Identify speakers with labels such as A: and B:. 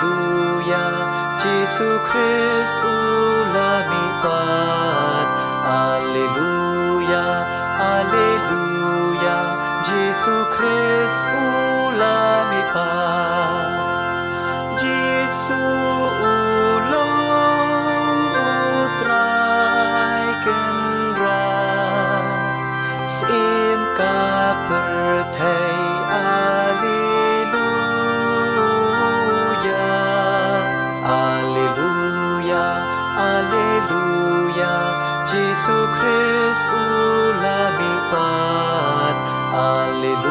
A: Alleluia, Giêsu Christ ulami pat. Alleluia, Alleluia, Giêsu Christ ulami pat. Giêsu ulong utrai kenra, sim ka perthai. Alleluia, Alleluia, Alleluia, Giêsu Christ ulami pat. Alleluia.